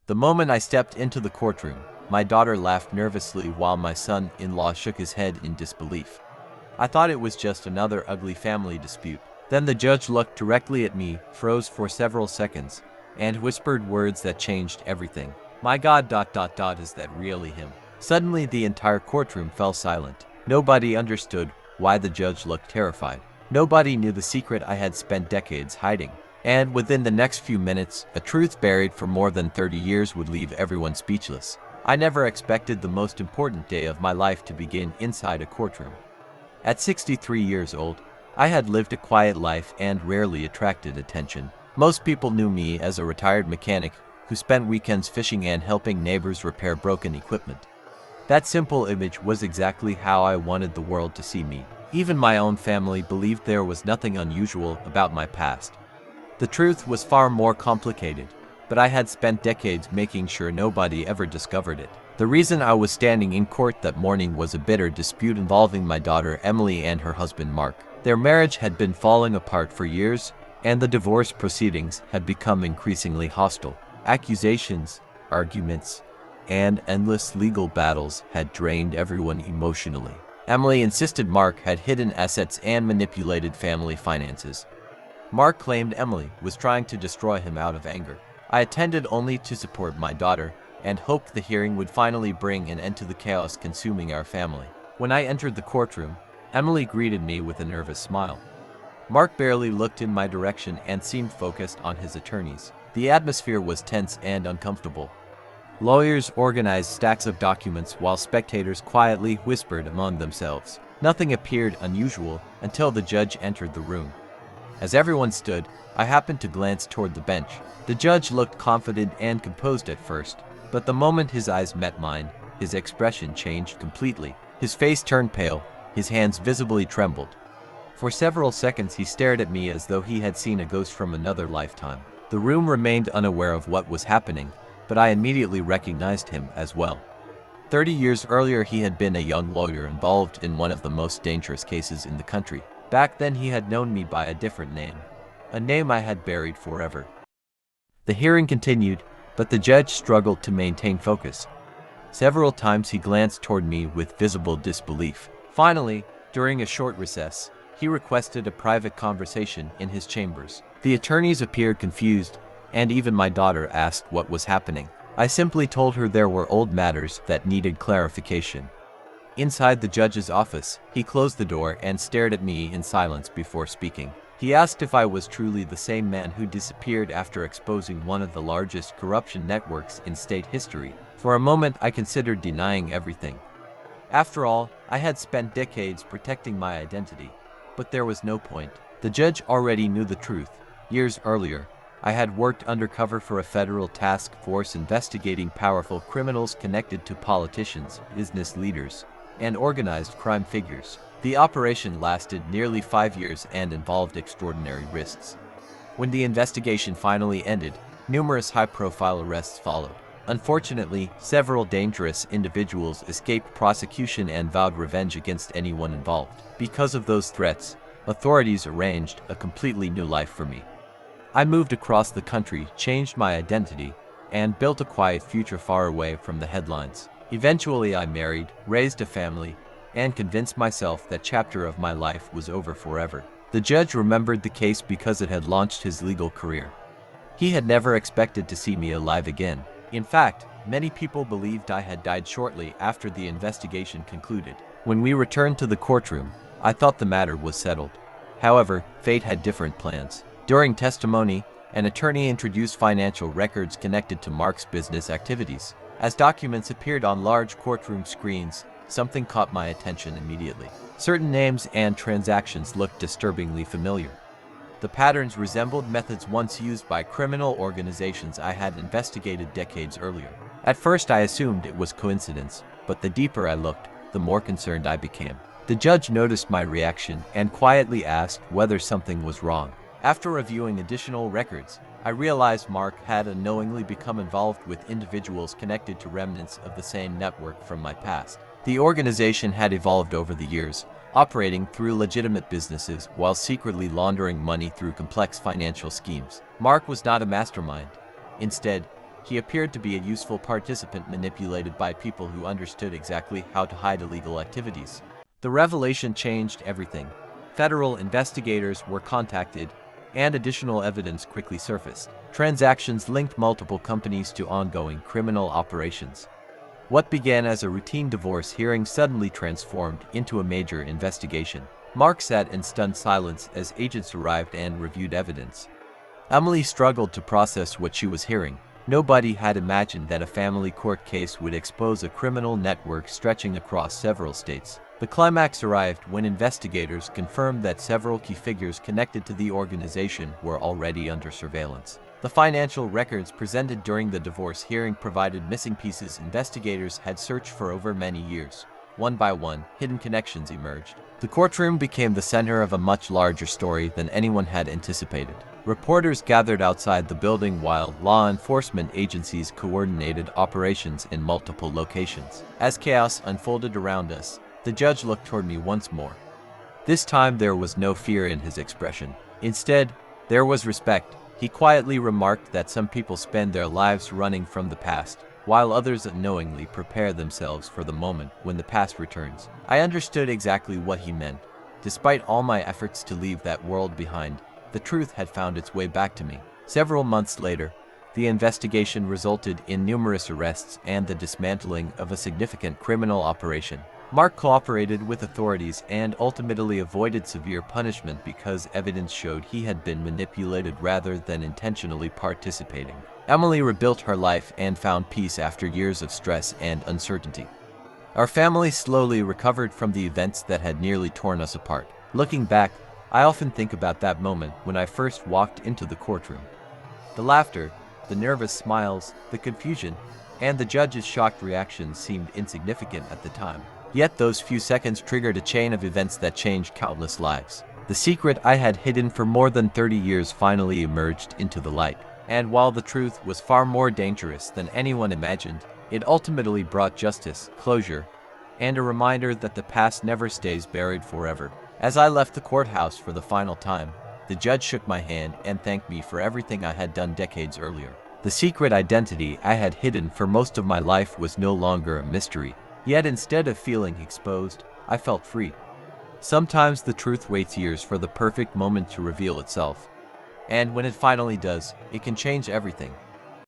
The moment I stepped into the courtroom, my daughter laughed nervously while my son-in-law shook his head in disbelief. I thought it was just another ugly family dispute. Then the judge looked directly at me, froze for several seconds, and whispered words that changed everything. "My God, is that really him?" Suddenly the entire courtroom fell silent. Nobody understood why the judge looked terrified. Nobody knew the secret I had spent decades hiding. And within the next few minutes, a truth buried for more than 30 years would leave everyone speechless. I never expected the most important day of my life to begin inside a courtroom. At 63 years old, I had lived a quiet life and rarely attracted attention. Most people knew me as a retired mechanic who spent weekends fishing and helping neighbors repair broken equipment. That simple image was exactly how I wanted the world to see me. Even my own family believed there was nothing unusual about my past. The truth was far more complicated, but I had spent decades making sure nobody ever discovered it. The reason I was standing in court that morning was a bitter dispute involving my daughter Emily and her husband Mark. Their marriage had been falling apart for years, and the divorce proceedings had become increasingly hostile. Accusations, arguments, and endless legal battles had drained everyone emotionally. Emily insisted Mark had hidden assets and manipulated family finances. Mark claimed Emily was trying to destroy him out of anger. I attended only to support my daughter and hoped the hearing would finally bring an end to the chaos consuming our family. When I entered the courtroom, Emily greeted me with a nervous smile. Mark barely looked in my direction and seemed focused on his attorneys. The atmosphere was tense and uncomfortable. Lawyers organized stacks of documents while spectators quietly whispered among themselves. Nothing appeared unusual until the judge entered the room. As everyone stood, I happened to glance toward the bench. The judge looked confident and composed at first, but the moment his eyes met mine, his expression changed completely. His face turned pale, his hands visibly trembled. For several seconds he stared at me as though he had seen a ghost from another lifetime. The room remained unaware of what was happening, but I immediately recognized him as well. 30 years earlier he had been a young lawyer involved in one of the most dangerous cases in the country. Back then he had known me by a different name, a name I had buried forever. The hearing continued, but the judge struggled to maintain focus. Several times he glanced toward me with visible disbelief. Finally, during a short recess, he requested a private conversation in his chambers. The attorneys appeared confused, and even my daughter asked what was happening. I simply told her there were old matters that needed clarification. Inside the judge's office, he closed the door and stared at me in silence before speaking. He asked if I was truly the same man who disappeared after exposing one of the largest corruption networks in state history. For a moment, I considered denying everything. After all, I had spent decades protecting my identity, but there was no point. The judge already knew the truth. Years earlier, I had worked undercover for a federal task force investigating powerful criminals connected to politicians, business leaders, and organized crime figures. The operation lasted nearly 5 years and involved extraordinary risks. When the investigation finally ended, numerous high-profile arrests followed. Unfortunately, several dangerous individuals escaped prosecution and vowed revenge against anyone involved. Because of those threats, authorities arranged a completely new life for me. I moved across the country, changed my identity, and built a quiet future far away from the headlines. Eventually, I married, raised a family, and convinced myself that chapter of my life was over forever. The judge remembered the case because it had launched his legal career. He had never expected to see me alive again. In fact, many people believed I had died shortly after the investigation concluded. When we returned to the courtroom, I thought the matter was settled. However, fate had different plans. During testimony, an attorney introduced financial records connected to Mark's business activities. As documents appeared on large courtroom screens, something caught my attention immediately. Certain names and transactions looked disturbingly familiar. The patterns resembled methods once used by criminal organizations I had investigated decades earlier. At first I assumed it was coincidence, but the deeper I looked, the more concerned I became. The judge noticed my reaction and quietly asked whether something was wrong. After reviewing additional records, I realized Mark had unknowingly become involved with individuals connected to remnants of the same network from my past. The organization had evolved over the years, operating through legitimate businesses while secretly laundering money through complex financial schemes. Mark was not a mastermind. Instead, He appeared to be a useful participant manipulated by people who understood exactly how to hide illegal activities. The revelation changed everything. Federal investigators were contacted, and additional evidence quickly surfaced. Transactions linked multiple companies to ongoing criminal operations. What began as a routine divorce hearing suddenly transformed into a major investigation. Mark sat in stunned silence as agents arrived and reviewed evidence. Emily struggled to process what she was hearing. Nobody had imagined that a family court case would expose a criminal network stretching across several states. The climax arrived when investigators confirmed that several key figures connected to the organization were already under surveillance. The financial records presented during the divorce hearing provided missing pieces investigators had searched for over many years. One by one, hidden connections emerged. The courtroom became the center of a much larger story than anyone had anticipated. Reporters gathered outside the building while law enforcement agencies coordinated operations in multiple locations. As chaos unfolded around us, the judge looked toward me once more. This time there was no fear in his expression. Instead, there was respect. He quietly remarked that some people spend their lives running from the past, while others unknowingly prepare themselves for the moment when the past returns. I understood exactly what he meant. Despite all my efforts to leave that world behind, the truth had found its way back to me. Several months later, the investigation resulted in numerous arrests and the dismantling of a significant criminal operation. Mark cooperated with authorities and ultimately avoided severe punishment because evidence showed he had been manipulated rather than intentionally participating. Emily rebuilt her life and found peace after years of stress and uncertainty. Our family slowly recovered from the events that had nearly torn us apart. Looking back, I often think about that moment when I first walked into the courtroom. The laughter, the nervous smiles, the confusion, and the judge's shocked reactions seemed insignificant at the time. Yet those few seconds triggered a chain of events that changed countless lives. The secret I had hidden for more than 30 years finally emerged into the light. And while the truth was far more dangerous than anyone imagined, it ultimately brought justice, closure, and a reminder that the past never stays buried forever. As I left the courthouse for the final time, the judge shook my hand and thanked me for everything I had done decades earlier. The secret identity I had hidden for most of my life was no longer a mystery. Yet instead of feeling exposed, I felt free. Sometimes the truth waits years for the perfect moment to reveal itself. And when it finally does, it can change everything.